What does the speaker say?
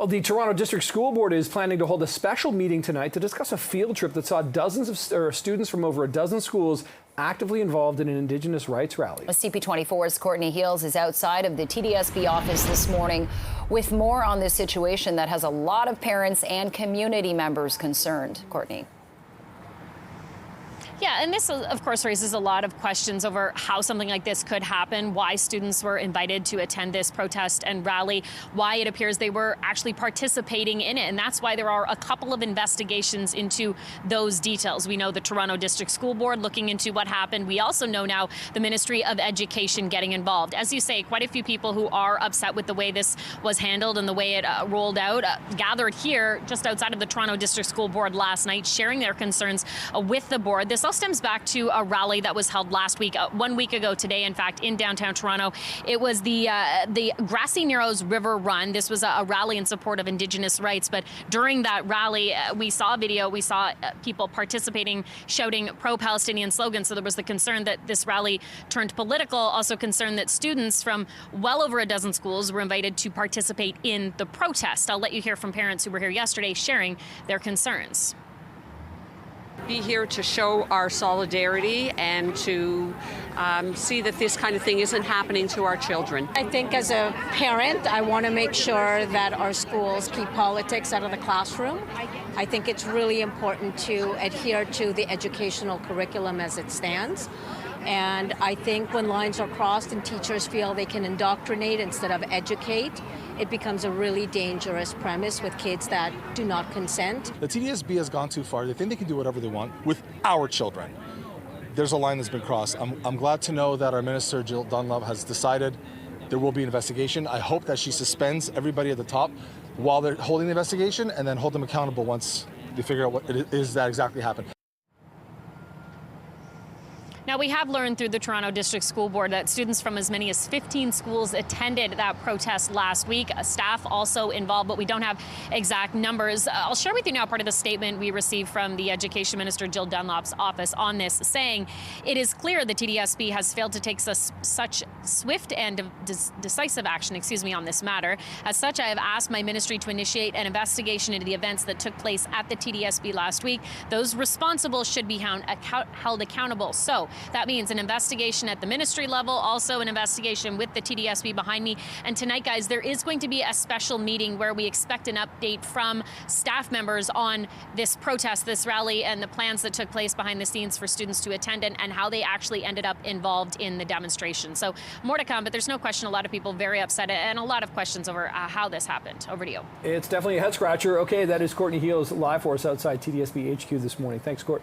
Well, the Toronto District School Board is planning to hold a special meeting tonight to discuss a field trip that saw dozens of students from over a dozen schools actively involved in an Indigenous rights rally. CP24's Courtney Heels is outside of the TDSB office this morning with more on this situation that has a lot of parents and community members concerned. Courtney. Yeah, and this, of course, raises a lot of questions over how something like this could happen, why students were invited to attend this protest and rally, why it appears they were actually participating in it. And that's why there are a couple of investigations into those details. We know the Toronto District School Board looking into what happened. We also know now the Ministry of Education getting involved. As you say, quite a few people who are upset with the way this was handled and the way it rolled out gathered here just outside of the Toronto District School Board last night, sharing their concerns with the board. This all stems back to a rally that was held last week, 1 week ago today, in fact, in downtown Toronto. It was the Grassy Narrows River Run. This was a rally in support of Indigenous rights, but during that rally, we saw a video, we saw people participating, shouting pro-Palestinian slogans, so there was the concern that this rally turned political, also concern that students from well over a dozen schools were invited to participate in the protest. I'll let you hear from parents who were here yesterday sharing their concerns. Be here to show our solidarity and to see that this kind of thing isn't happening to our children. I think as a parent, I want to make sure that our schools keep politics out of the classroom. I think it's really important to adhere to the educational curriculum as it stands. And I think when lines are crossed and teachers feel they can indoctrinate instead of educate, it becomes a really dangerous premise with kids that do not consent. The TDSB has gone too far. They think they can do whatever they want with our children. There's a line that's been crossed. I'm glad to know that our Minister, Jill Dunlop, has decided there will be an investigation. I hope that she suspends everybody at the top while they're holding the investigation and then hold them accountable once they figure out what it is that exactly happened. Now, we have learned through the Toronto District School Board that students from as many as 15 schools attended that protest last week. Staff also involved, but we don't have exact numbers. I'll share with you now part of the statement we received from the Education Minister, Jill Dunlop's office on this, saying it is clear the TDSB has failed to take such swift and decisive action, on this matter. As such, I have asked my ministry to initiate an investigation into the events that took place at the TDSB last week. Those responsible should be held accountable. So that means an investigation at the ministry level, also an investigation with the TDSB behind me. And tonight, guys, there is going to be a special meeting where we expect an update from staff members on this protest, this rally, and the plans that took place behind the scenes for students to attend and how they actually ended up involved in the demonstration. So more to come, but there's no question a lot of people very upset and a lot of questions over how this happened. Over to you. It's definitely a head scratcher. Okay, that is Courtney Heels live for us outside TDSB HQ this morning. Thanks, Court.